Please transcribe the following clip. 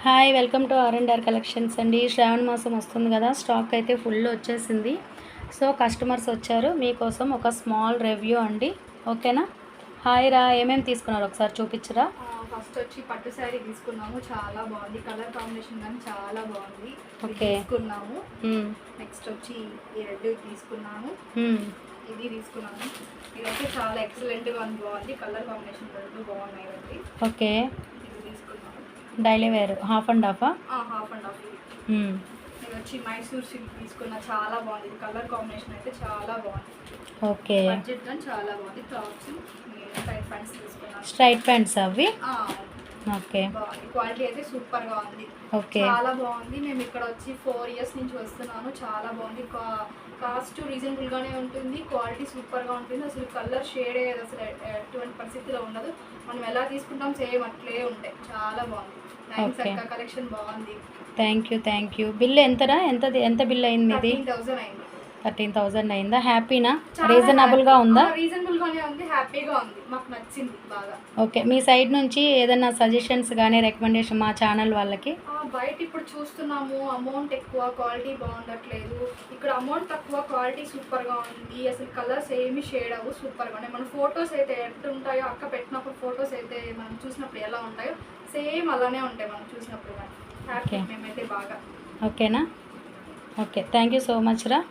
Hi welcome to ఆర్&ఆర్ collections అండి. శ్రావణ మాసం వస్తుంది కదా, స్టాక్ అయితే ఫుల్ వచ్చేసింది. సో కస్టమర్స్ వచ్చారు, మీకోసం ఒక స్మాల్ రివ్యూ అండి. ఓకేనా? హాయ్ రా, ఏమేమి తీసుకున్నారు ఒకసారి చూపించరా? ఫస్ట్ వచ్చి పట్టు శారీ తీసుకున్నాము, చాలా బాగుంది. కలర్ కాంబినేషన్ కానీ చాలా బాగుంది. ఓకే, తీసుకున్నాము. నెక్స్ట్ వచ్చి ఈ రెడ్ తీసుకున్నాము, ఇది తీసుకున్నాము. ఇదైతే చాలా ఎక్సలెంట్గా బాగుంది. కలర్ కాంబినేషన్ రెండు బాగున్నాయి. ఓకే, ఇది తీసుకున్నాము. Daily wear half and half. ఇది వచ్చి మైసూర్ సిల్క్ తీసుకున్నా, చాలా బాగుంది. కలర్ కాంబినేషన్ అయితే చాలా బాగుంది. ఓకే, బడ్జెట్ కానీ చాలా బాగుంది. టాప్స్ స్ట్రైట్ ప్యాంట్స్ తీసుకున్నాను. స్ట్రైట్ ప్యాంట్స్ అవి. ఓకే, బాగుంది. క్వాలిటీ అయితే సూపర్ గా ఉంది. ఓకే, చాలా బాగుంది. మేము ఇక్కడ వచ్చి 4 years నుంచి వస్తున్నాను. చాలా బాగుంది. కాస్ట్ రీజనబుల్ గానే ఉంటుంది. క్వాలిటీ సూపర్ గా ఉంటుంది. అసలు కలర్ షేడ్ అసలు ఎటువంటి పరిస్థితిలో ఉండదు. మనం ఎలా తీసుకుంటాం సేమ్ అట్లే ఉంటాయి. చాలా బాగుంది. కలెక్షన్ బాగుంది. Thank you. బిల్ ఎంతరా? ఎంత బిల్ అయింది? 13,000 అయింది. 13,000 అయిందా? హ్యాపీనా? రీజనబుల్గా ఉందా? రీజనబుల్ గానే ఉంది. హ్యాపీగా ఉంది. మాకు నచ్చింది బాగా. ఓకే, మీ సైడ్ నుంచి ఏదైనా సజెషన్స్ కానీ రికమెండేషన్ మా ఛానల్ వాళ్ళకి? బయట ఇప్పుడు చూస్తున్నాము, అమౌంట్ ఎక్కువ, క్వాలిటీ బాగుండట్లేదు. ఇక్కడ అమౌంట్ తక్కువ, క్వాలిటీ సూపర్గా ఉంది. అసలు కలర్స్ ఏమి షేడ్ అవ్వు, సూపర్గా ఉన్నాయి. మన ఫొటోస్ అయితే ఎట్లుంటాయో, అక్క పెట్టినప్పుడు ఫొటోస్ అయితే మనం చూసినప్పుడు ఎలా ఉంటాయో సేమ్ అలానే ఉంటాయి మనం చూసినప్పుడు. కానీ హ్యాపీ మేమైతే బాగా. ఓకేనా? Okay, thank you so much రా.